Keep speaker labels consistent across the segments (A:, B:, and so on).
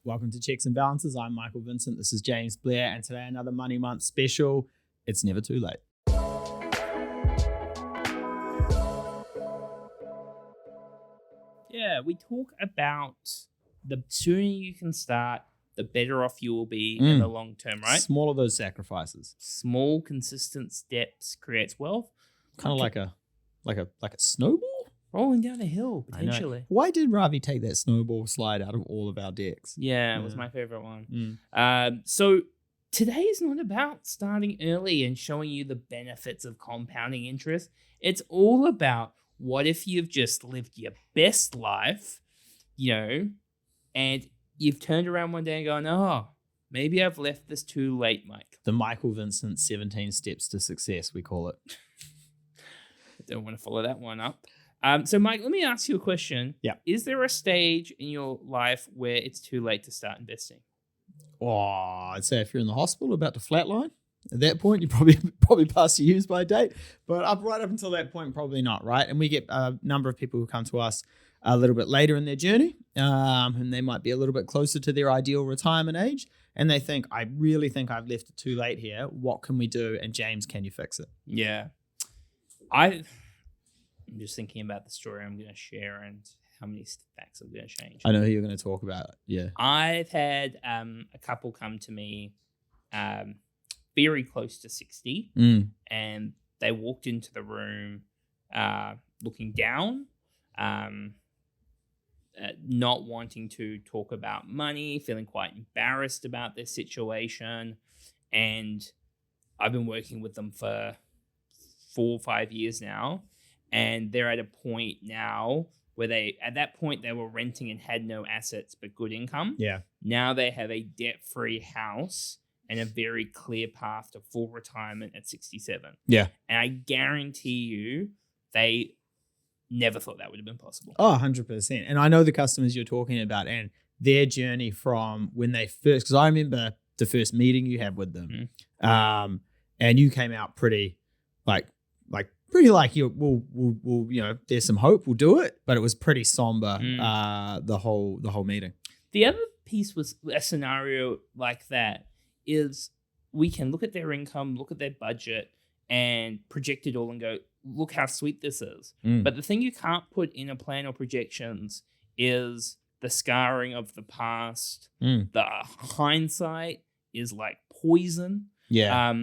A: Welcome to Checks and Balances. I'm Michael Vincent. This is James Blair, and today another Money Month special. It's never too late.
B: Yeah, we talk about the sooner you can start, the better off you will be in the long term, right?
A: Small of those sacrifices.
B: Small, consistent steps creates wealth.
A: Kind of like a snowball.
B: Rolling down a hill,
A: I know.
B: potentially.
A: Why did Ravi take that snowball slide out of all of our decks?
B: Yeah, it was my favorite one. So today is not about starting early and showing you the benefits of compounding interest. It's all about what if you've just lived your best life, and you've turned around one day and gone, oh, maybe I've left this too late, Mike.
A: The Michael Vincent 17 Steps to Success, we call it.
B: I don't want to follow that one up. So, Mike, let me ask you a question.
A: Yeah.
B: Is there a stage in your life where it's too late to start investing?
A: Oh, I'd say if you're in the hospital about to flatline, at that point, you probably past your use by date. But right up until that point, probably not, right? And we get a number of people who come to us a little bit later in their journey, and they might be a little bit closer to their ideal retirement age. And they think, I really think I've left it too late here. What can we do? And James, can you fix it?
B: Yeah. I'm just thinking about the story I'm going to share and how many facts I'm going to change.
A: I know who you're going to talk about. Yeah.
B: I've had a couple come to me very close to 60, and they walked into the room looking down, not wanting to talk about money, feeling quite embarrassed about their situation. And I've been working with them for 4 or 5 years now. And they're at a point now where at that point they were renting and had no assets but good income.
A: Yeah.
B: Now they have a debt-free house and a very clear path to full retirement at 67.
A: Yeah.
B: And I guarantee you they never thought that would have been possible.
A: Oh, 100%. And I know the customers you're talking about and their journey from when they first, because I remember the first meeting you had with them, and you came out pretty we'll there's some hope, we'll do it, but it was pretty somber the whole meeting.
B: The other piece was a scenario like that is we can look at their income, look at their budget, and project it all and go, look how sweet this is. But the thing you can't put in a plan or projections is the scarring of the past. The hindsight is like poison.
A: Yeah.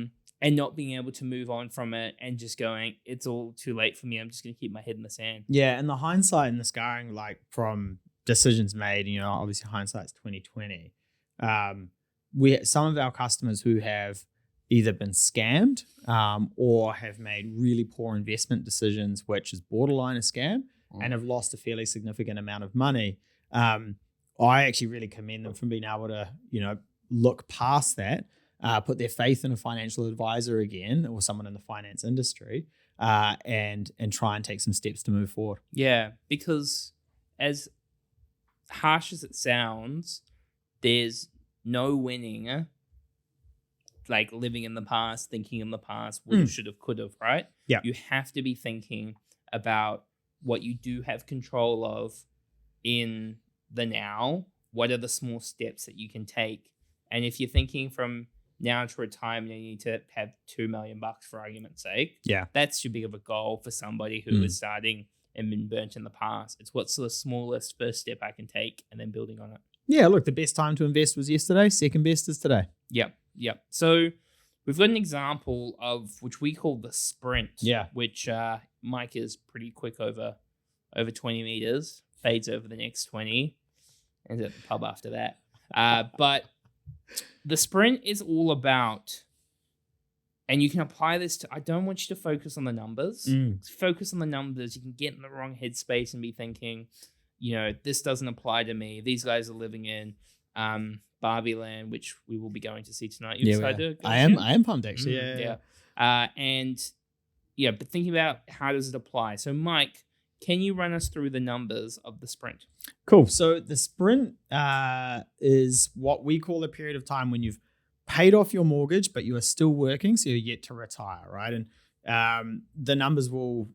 B: And not being able to move on from it and just going, it's all too late for me. I'm just going to keep my head in the sand.
A: Yeah, and the hindsight and the scarring, like from decisions made, obviously hindsight's 2020. Some of our customers who have either been scammed or have made really poor investment decisions, which is borderline a scam, and have lost a fairly significant amount of money. I actually really commend them from being able to, look past that. Put their faith in a financial advisor again or someone in the finance industry and try and take some steps to move forward.
B: Yeah, because as harsh as it sounds, there's no winning like living in the past, thinking in the past, would have, should have, could have, right?
A: Yeah.
B: You have to be thinking about what you do have control of in the now. What are the small steps that you can take? And if you're thinking from now to retirement, you need to have $2 million for argument's sake.
A: Yeah.
B: That's too big of a goal for somebody who is starting and been burnt in the past. It's what's the smallest first step I can take and then building on it.
A: Yeah, look, the best time to invest was yesterday. Second best is today.
B: Yep. So we've got an example of which we call the sprint.
A: Yeah.
B: Which Mike is pretty quick over 20 meters, fades over the next 20, and at the pub after that. But the sprint is all about, and you can apply this to, I don't want you to focus on the numbers. Focus on the numbers. You can get in the wrong headspace and be thinking, this doesn't apply to me. These guys are living in Barbie Land, which we will be going to see tonight. You excited to go?
A: I am pumped actually. Yeah.
B: But thinking about how does it apply? So Mike, can you run us through the numbers of the sprint?
A: Cool. So the sprint is what we call a period of time when you've paid off your mortgage, but you are still working, so you're yet to retire, right? And the numbers will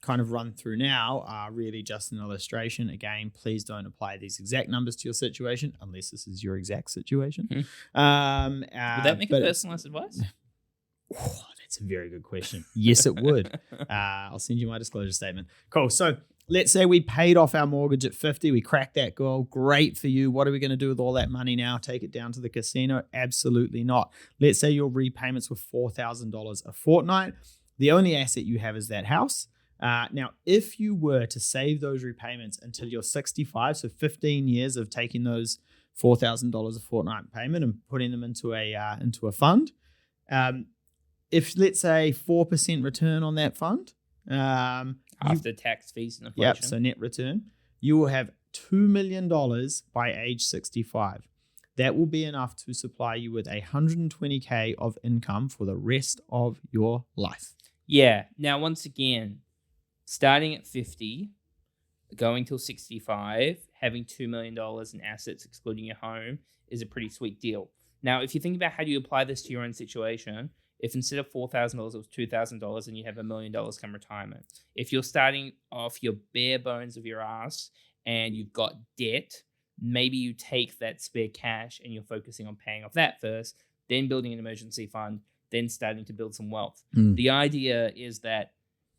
A: kind of run through now are really just an illustration. Again, please don't apply these exact numbers to your situation unless this is your exact situation.
B: Would that make it personalized advice?
A: Oh, that's a very good question. Yes, it would. I'll send you my disclosure statement. Cool. So let's say we paid off our mortgage at 50. We cracked that goal. Great for you. What are we going to do with all that money now? Take it down to the casino? Absolutely not. Let's say your repayments were $4,000 a fortnight. The only asset you have is that house. Now, if you were to save those repayments until you're 65, so 15 years of taking those $4,000 a fortnight payment and putting them into a fund, if let's say 4% return on that fund,
B: after tax fees and inflation.
A: Yep, so net return, you will have $2 million by age 65. That will be enough to supply you with $120K of income for the rest of your life.
B: Yeah. Now, once again, starting at 50, going till 65, having $2 million in assets, excluding your home, is a pretty sweet deal. Now, if you think about how do you apply this to your own situation, if instead of $4,000, it was $2,000 and you have $1 million come retirement. If you're starting off your bare bones of your ass and you've got debt, maybe you take that spare cash and you're focusing on paying off that first, then building an emergency fund, then starting to build some wealth. The idea is that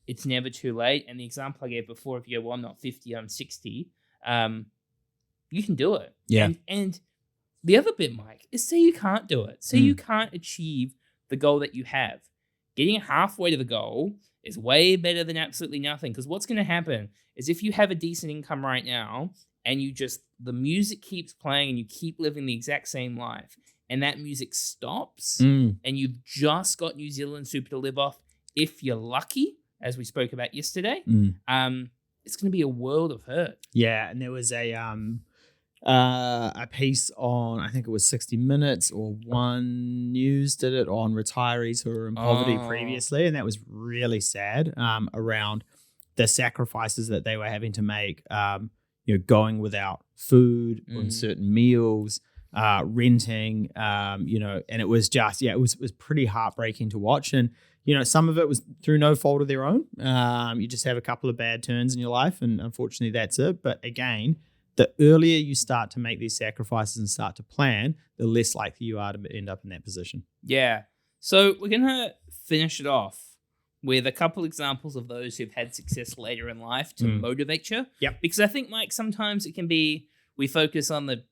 B: it's never too late. And the example I gave before, if you go, well, I'm not 50, I'm 60, you can do it.
A: Yeah.
B: And the other bit, Mike, is say you can't do it. Say you can't achieve the goal that you have. Getting halfway to the goal is way better than absolutely nothing. Because what's going to happen is if you have a decent income right now and the music keeps playing and you keep living the exact same life and that music stops and you've just got New Zealand super to live off, if you're lucky, as we spoke about yesterday, it's going to be a world of hurt.
A: Yeah, and there was a piece on, I think it was 60 Minutes or One News did it on retirees who were in poverty previously, and that was really sad around the sacrifices that they were having to make, going without food on certain meals, renting, and it was just, it was pretty heartbreaking to watch. And some of it was through no fault of their own. You just have a couple of bad turns in your life, and unfortunately that's it. But again, the earlier you start to make these sacrifices and start to plan, the less likely you are to end up in that position.
B: Yeah. So we're going to finish it off with a couple examples of those who've had success later in life to motivate you.
A: Yep.
B: Because I think, Mike, sometimes it can be, we focus on the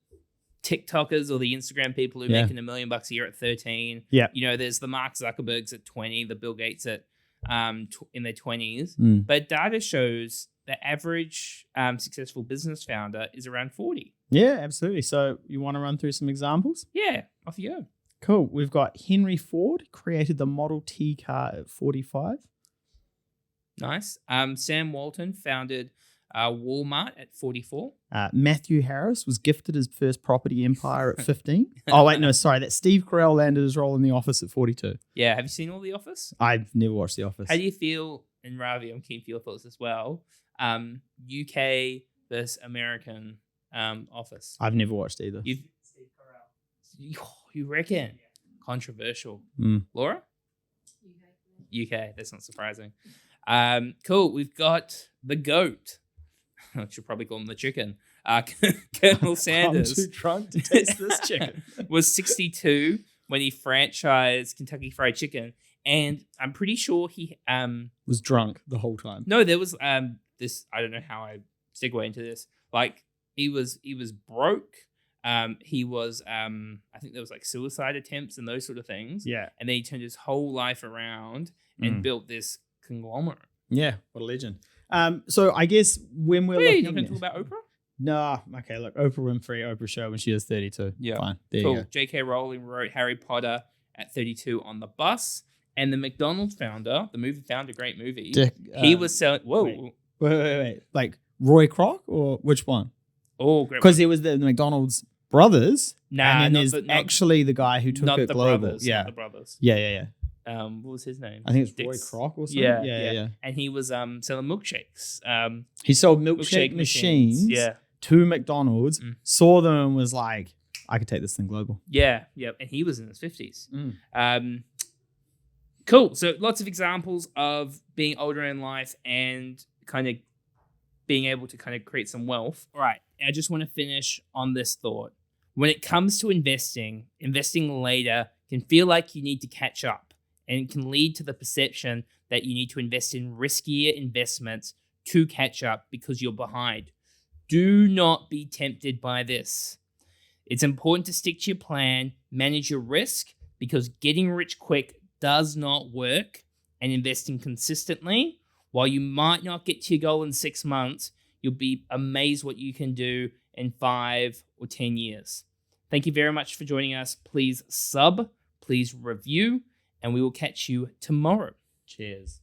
B: TikTokers or the Instagram people who are making $1 million a year at 13.
A: Yeah.
B: There's the Mark Zuckerbergs at 20, the Bill Gates at in their 20s. But data shows the average successful business founder is around 40.
A: Yeah, absolutely. So you want to run through some examples?
B: Yeah, off you go.
A: Cool. We've got Henry Ford, created the Model T car at 45.
B: Nice. Sam Walton founded Walmart at 44.
A: Matthew Harris was gifted his first property empire at 15. Oh, wait, no, sorry. That's Steve Carell landed his role in The Office at 42.
B: Yeah. Have you seen all The Office?
A: I've never watched The Office.
B: How do you feel, and Ravi, I'm keen for your thoughts as well, UK versus American Office?
A: I've never watched either.
B: Steve Carell. You reckon? Yeah. Controversial. Laura? UK. That's not surprising. Cool. We've got the GOAT. I should probably call him the chicken. Colonel Sanders.
A: I'm too drunk to taste this chicken.
B: Was 62 when he franchised Kentucky Fried Chicken. And I'm pretty sure he
A: was drunk the whole time.
B: No, there was this, I don't know how I segue into this. Like he was broke. He was I think there was like suicide attempts and those sort of things.
A: Yeah.
B: And then he turned his whole life around and built this conglomerate.
A: Yeah, what a legend. So I guess when we're
B: looking... You're going to talk about Oprah?
A: No. Okay, look, Oprah Winfrey, Oprah show when she was 32.
B: Yeah.
A: Fine. There
B: cool.
A: you go.
B: J.K. Rowling wrote Harry Potter at 32 on the bus. And the McDonald's founder, the movie found a great movie. He was selling... Whoa.
A: Wait. Like Roy Kroc or which one?
B: Oh, great.
A: Because there was the McDonald's brothers.
B: Nah,
A: and then there's actually the guy who took it global.
B: Brothers,
A: yeah.
B: Not the brothers.
A: Yeah.
B: What was his name?
A: I think it's Roy Kroc or something.
B: Yeah. And he was selling milkshakes.
A: He sold milkshake machines to McDonald's, saw them and was like, I could take this thing global.
B: Yeah. And he was in his 50s. Cool. So lots of examples of being older in life and kind of being able to kind of create some wealth. All right. I just want to finish on this thought. When it comes to investing later can feel like you need to catch up and can lead to the perception that you need to invest in riskier investments to catch up because you're behind. Do not be tempted by this. It's important to stick to your plan, manage your risk, because getting rich quick does not work, and investing consistently, while you might not get to your goal in 6 months, you'll be amazed what you can do in 5 or 10 years. Thank you very much for joining us. Please sub, please review, and we will catch you tomorrow.
A: Cheers.